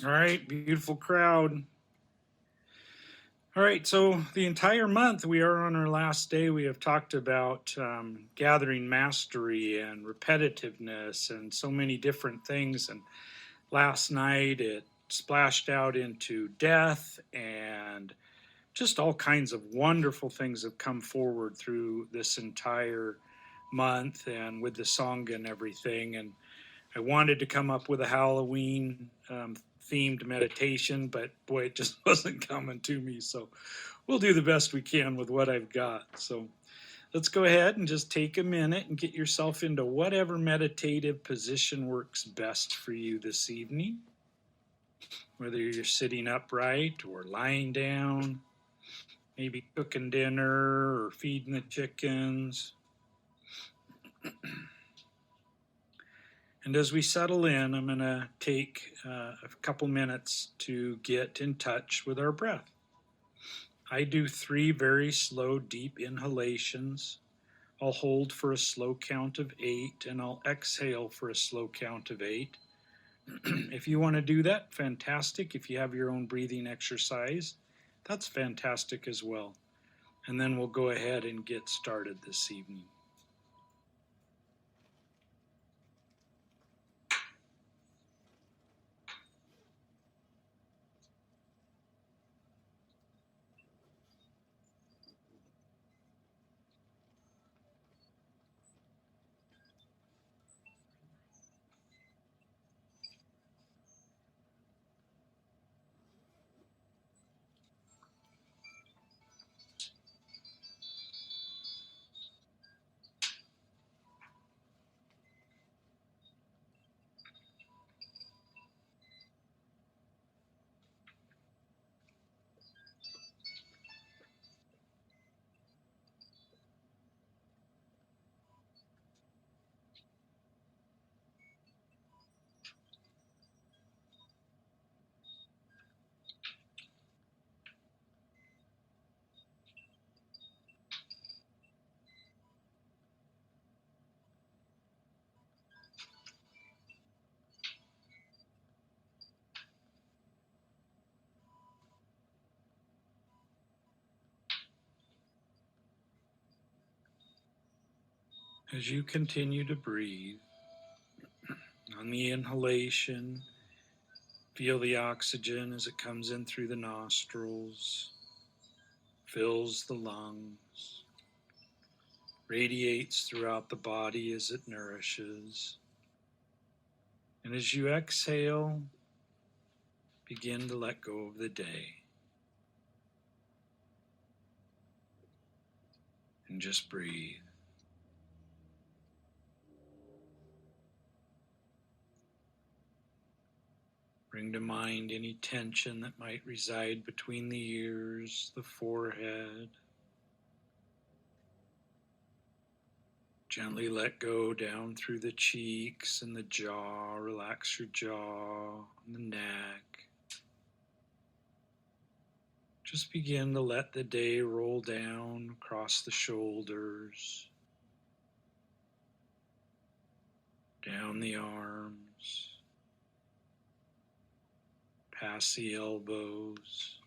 All right, beautiful crowd. All right, so the entire month we are on our last day. We have talked about gathering mastery and repetitiveness and so many different things. And last night it splashed out into death and just all kinds of wonderful things have come forward through this entire month and with the Sangha and everything. And I wanted to come up with a Halloween themed meditation, but boy, it just wasn't coming to me. So we'll do the best we can with what I've got. So let's go ahead and just take a minute and get yourself into whatever meditative position works best for you this evening, whether you're sitting upright or lying down, maybe cooking dinner or feeding the chickens. And as we settle in, I'm going to take a couple minutes to get in touch with our breath. I do 3 very slow, deep inhalations. I'll hold for a slow count of 8, and I'll exhale for a slow count of 8. If you want to do that, fantastic. If you have your own breathing exercise, that's fantastic as well. And then we'll go ahead and get started this evening. As you continue to breathe, on the inhalation, feel the oxygen as it comes in through the nostrils, fills the lungs, radiates throughout the body as it nourishes. And as you exhale, begin to let go of the day. And just breathe. Bring to mind any tension that might reside between the ears, the forehead. Gently let go down through the cheeks and the jaw. Relax your jaw and the neck. Just begin to let the day roll down across the shoulders, down the arms, past the elbows,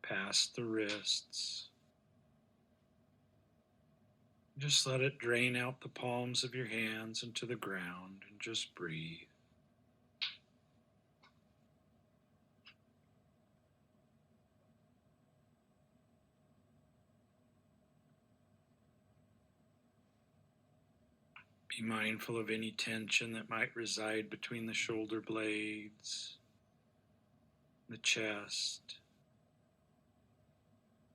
past the wrists. Just let it drain out the palms of your hands into the ground and just breathe. Be mindful of any tension that might reside between the shoulder blades, the chest,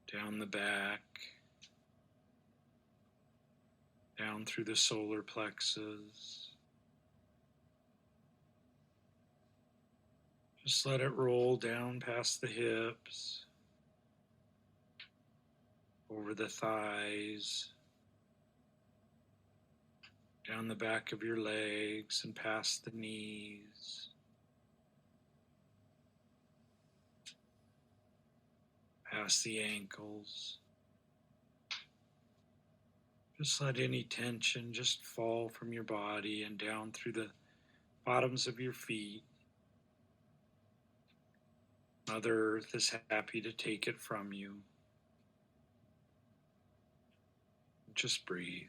down the back, down through the solar plexus. Just let it roll down past the hips, over the thighs, down the back of your legs and past the knees, past the ankles. Just let any tension just fall from your body and down through the bottoms of your feet. Mother Earth is happy to take it from you. Just breathe.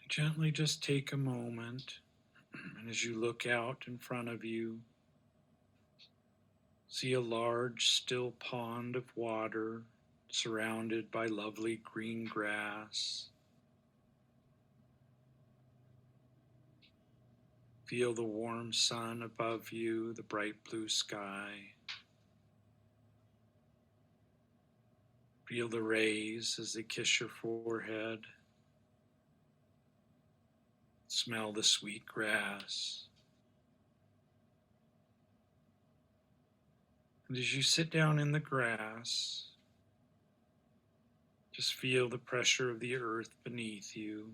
Gently just take a moment, and as you look out in front of you, see a large, still pond of water surrounded by lovely green grass. Feel the warm sun above you, the bright blue sky. Feel the rays as they kiss your forehead. Smell the sweet grass. And as you sit down in the grass, just feel the pressure of the earth beneath you,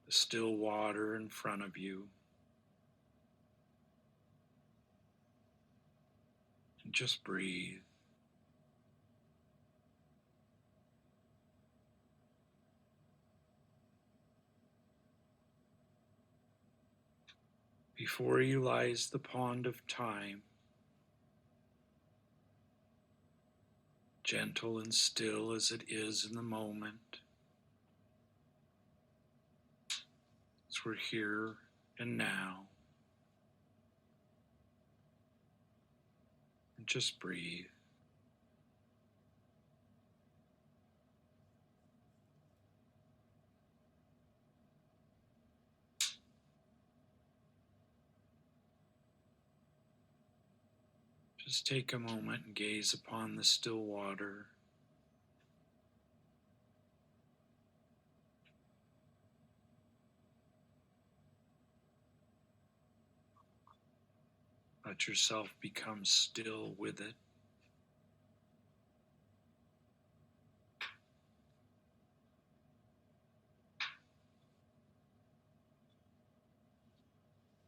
the still water in front of you. And just breathe. Before you lies the pond of time, gentle and still as it is in the moment, as we're here and now. And just breathe. Just take a moment and gaze upon the still water. Let yourself become still with it.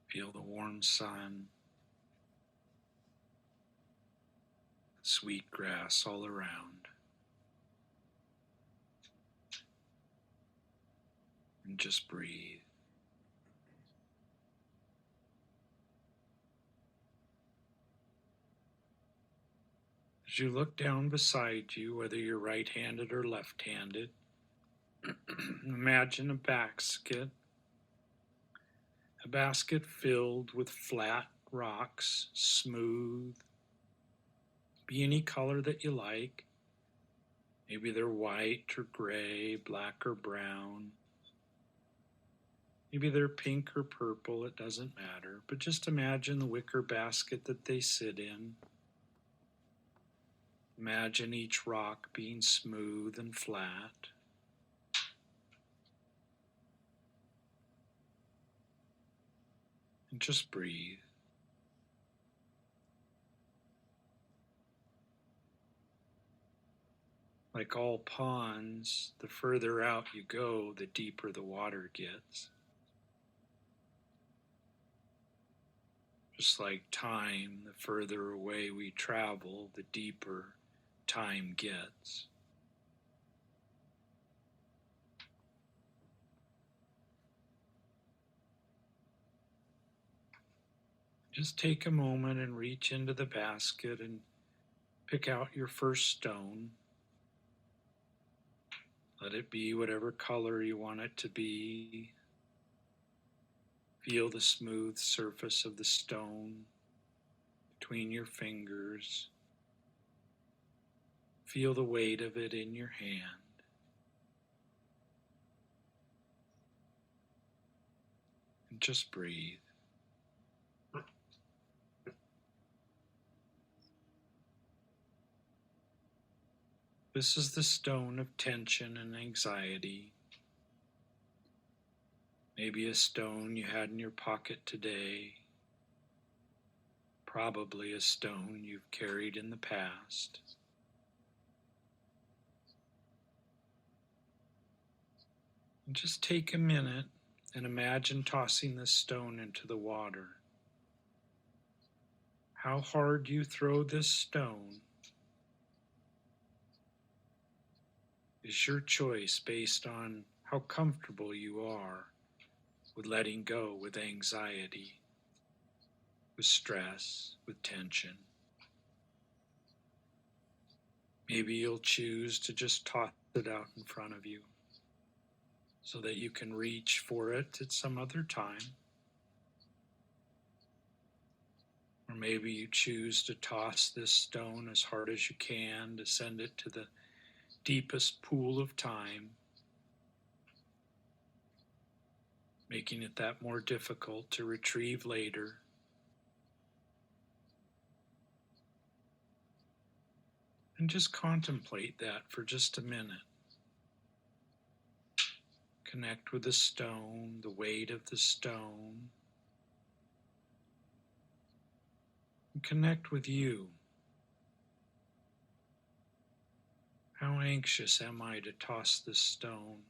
Feel the warm sun, sweet grass all around. And just breathe. As you look down beside you, whether you're right-handed or left-handed, imagine a basket filled with flat rocks, smooth, be any color that you like. Maybe they're white or gray, black or brown. Maybe they're pink or purple, it doesn't matter. But just imagine the wicker basket that they sit in. Imagine each rock being smooth and flat. And just breathe. Like all ponds, the further out you go, the deeper the water gets. Just like time, the further away we travel, the deeper time gets. Just take a moment and reach into the basket and pick out your first stone. Let it be whatever color you want it to be. Feel the smooth surface of the stone between your fingers. Feel the weight of it in your hand. And just breathe. This is the stone of tension and anxiety. Maybe a stone you had in your pocket today. Probably a stone you've carried in the past. And just take a minute and imagine tossing this stone into the water. How hard you throw this stone is your choice based on how comfortable you are with letting go, with anxiety, with stress, with tension. Maybe you'll choose to just toss it out in front of you so that you can reach for it at some other time. Or maybe you choose to toss this stone as hard as you can to send it to the deepest pool of time, making it that more difficult to retrieve later. And just contemplate that for just a minute. Connect with the stone, the weight of the stone. And connect with you. How anxious am I to toss this stone?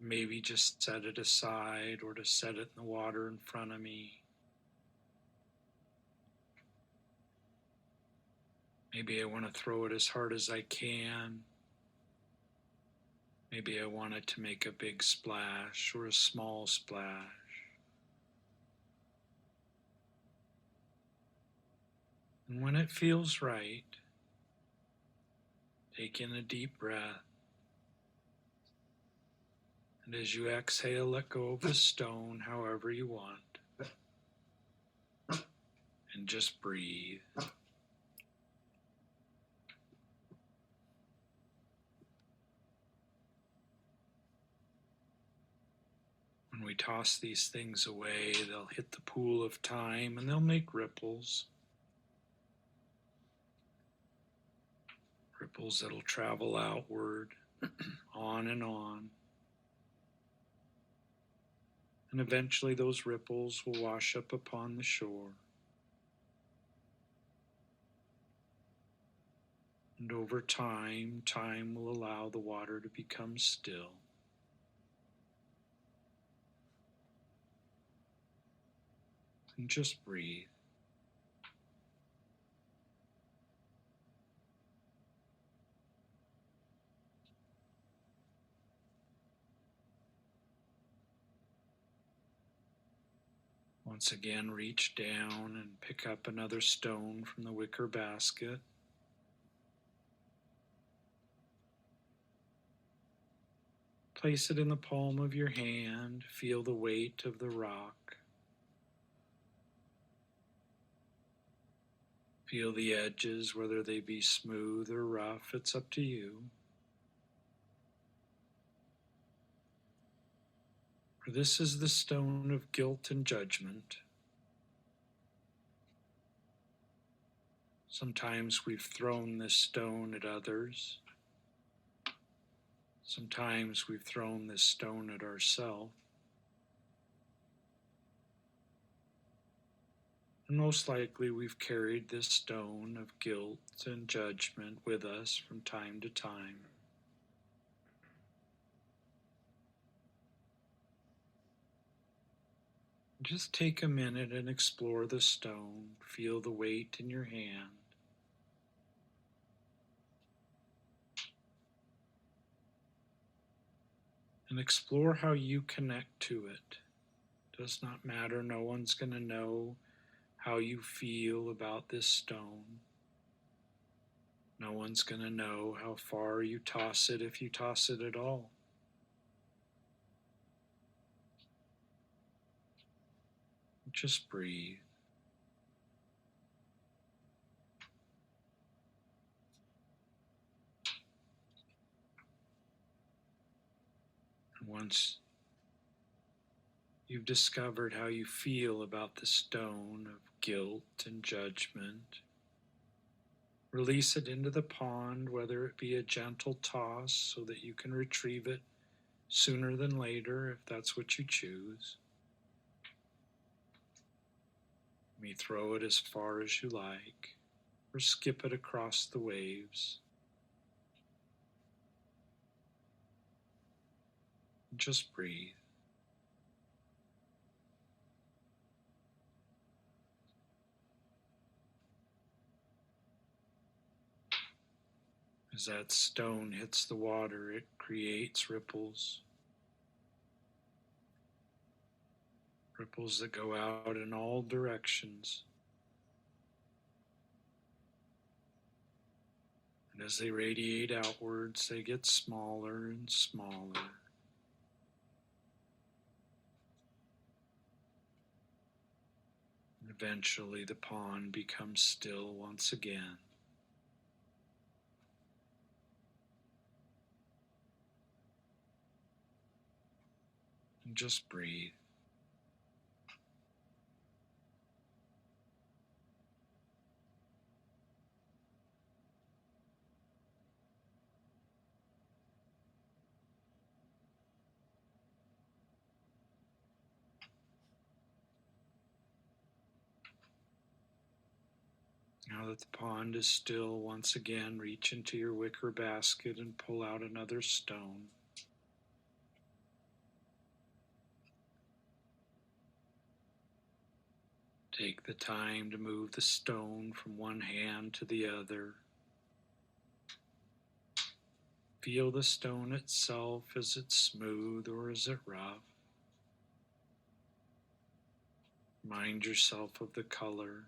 Maybe just set it aside or to set it in the water in front of me. Maybe I want to throw it as hard as I can. Maybe I want it to make a big splash or a small splash. And when it feels right, take in a deep breath. And as you exhale, let go of the stone however you want. And just breathe. When we toss these things away, they'll hit the pool of time and they'll make ripples. Ripples that'll travel outward, on and on. And eventually those ripples will wash up upon the shore. And over time, time will allow the water to become still. And just breathe. Once again, reach down and pick up another stone from the wicker basket. Place it in the palm of your hand. Feel the weight of the rock. Feel the edges, whether they be smooth or rough, it's up to you. For this is the stone of guilt and judgment. Sometimes we've thrown this stone at others. Sometimes we've thrown this stone at ourselves. And most likely we've carried this stone of guilt and judgment with us from time to time. Just take a minute and explore the stone. Feel the weight in your hand. And explore how you connect to it. Does not matter. No one's going to know how you feel about this stone. No one's going to know how far you toss it, if you toss it at all. Just breathe. And once you've discovered how you feel about the stone of guilt and judgment, release it into the pond, whether it be a gentle toss so that you can retrieve it sooner than later if that's what you choose. You may throw it as far as you like or skip it across the waves. Just breathe. As that stone hits the water, it creates ripples. Ripples that go out in all directions. And as they radiate outwards, they get smaller and smaller. And eventually the pond becomes still once again. And just breathe. Now that the pond is still, once again, reach into your wicker basket and pull out another stone. Take the time to move the stone from one hand to the other. Feel the stone itself. Is it smooth or is it rough? Remind yourself of the color.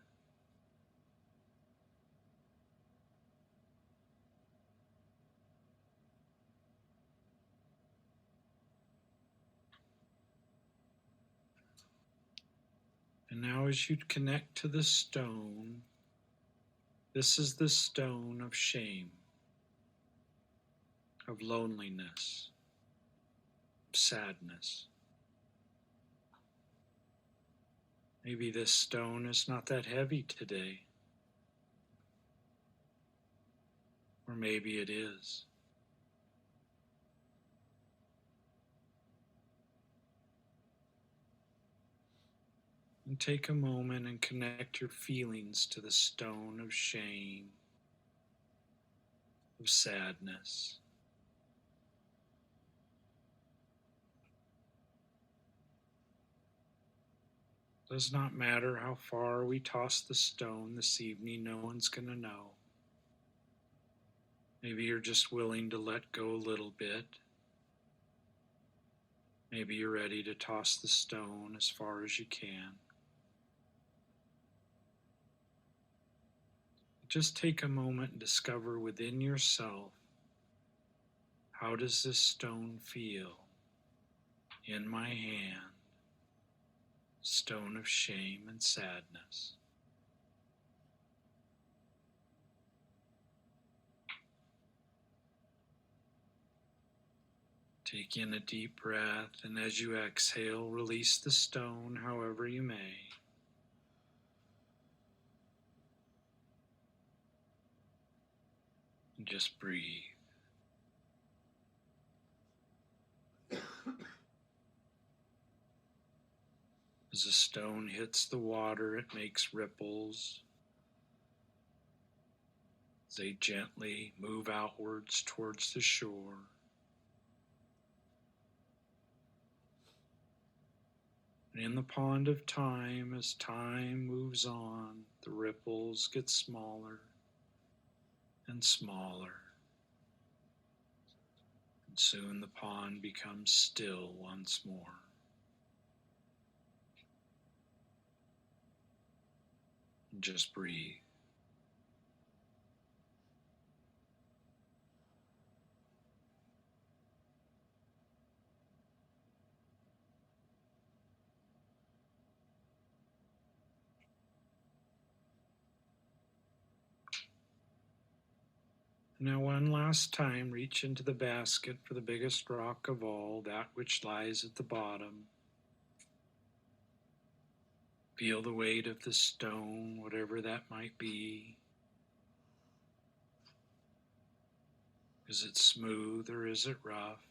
And now as you connect to the stone, this is the stone of shame, of loneliness, of sadness. Maybe this stone is not that heavy today. Or maybe it is. And take a moment and connect your feelings to the stone of shame, of sadness. Does not matter how far we toss the stone this evening, no one's going to know. Maybe you're just willing to let go a little bit. Maybe you're ready to toss the stone as far as you can. Just take a moment and discover within yourself, how does this stone feel in my hand? Stone of shame and sadness. Take in a deep breath, and as you exhale, release the stone however you may. And just breathe. As the stone hits the water, it makes ripples. As they gently move outwards towards the shore. And in the pond of time, as time moves on, the ripples get smaller and smaller. And soon the pond becomes still once more. And just breathe. Now one last time, reach into the basket for the biggest rock of all, that which lies at the bottom. Feel the weight of the stone, whatever that might be. Is it smooth or is it rough?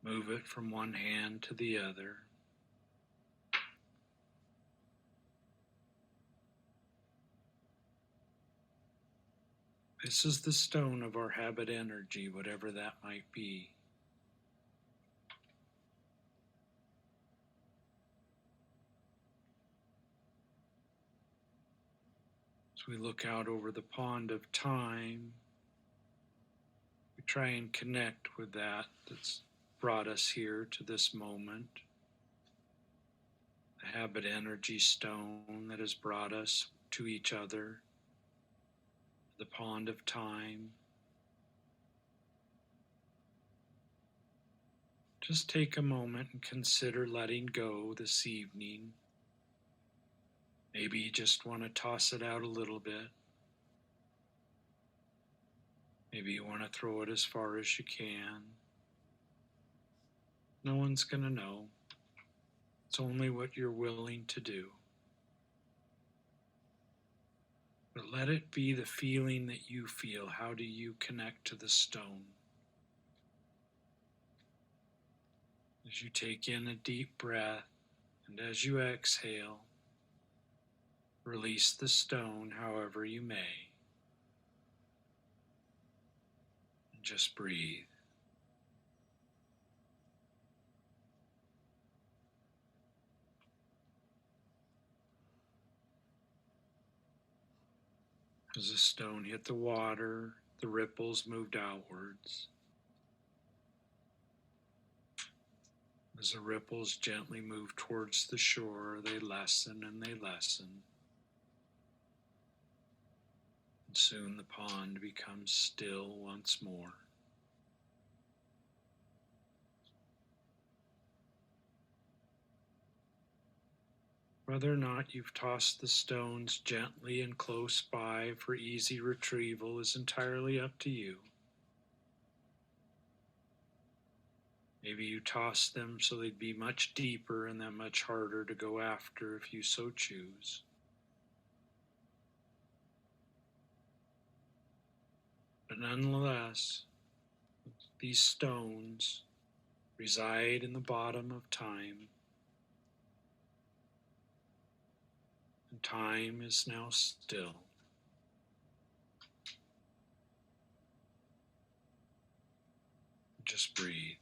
Move it from one hand to the other. This is the stone of our habit energy, whatever that might be. As we look out over the pond of time, we try and connect with that that's brought us here to this moment. The habit energy stone that has brought us to each other, the pond of time. Just take a moment and consider letting go this evening. Maybe you just want to toss it out a little bit. Maybe you want to throw it as far as you can. No one's going to know. It's only what you're willing to do. But let it be the feeling that you feel. How do you connect to the stone? As you take in a deep breath, and as you exhale, release the stone however you may. And just breathe. As the stone hit the water, the ripples moved outwards. As the ripples gently move towards the shore, they lessen and they lessen. And soon the pond becomes still once more. Whether or not you've tossed the stones gently and close by for easy retrieval is entirely up to you. Maybe you toss them so they'd be much deeper and that much harder to go after if you so choose. But nonetheless, these stones reside in the bottom of time. And time is now still. Just breathe.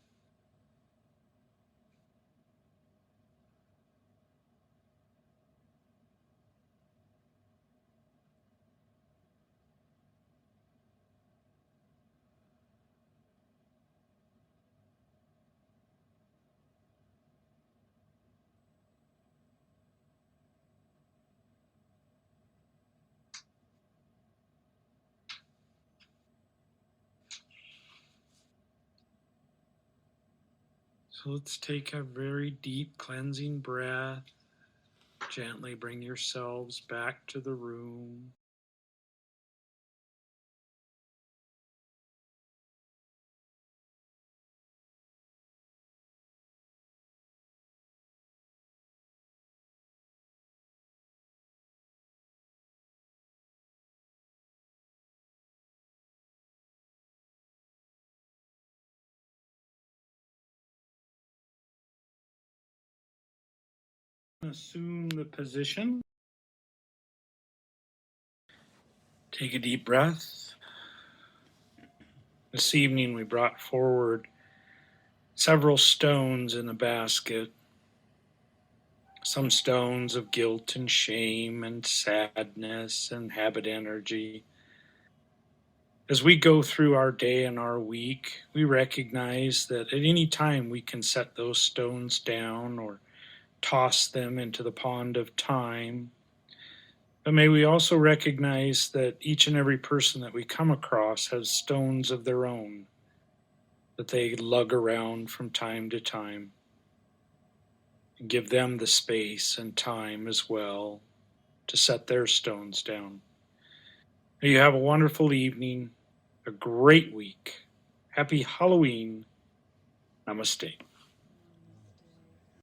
So let's take a very deep cleansing breath. Gently bring yourselves back to the room. Assume the position. Take a deep breath. This evening we brought forward several stones in the basket. Some stones of guilt and shame and sadness and habit energy. As we go through our day and our week, we recognize that at any time we can set those stones down or toss them into the pond of time. But may we also recognize that each and every person that we come across has stones of their own that they lug around from time to time. And give them the space and time as well to set their stones down. May you have a wonderful evening, a great week. Happy Halloween. Namaste.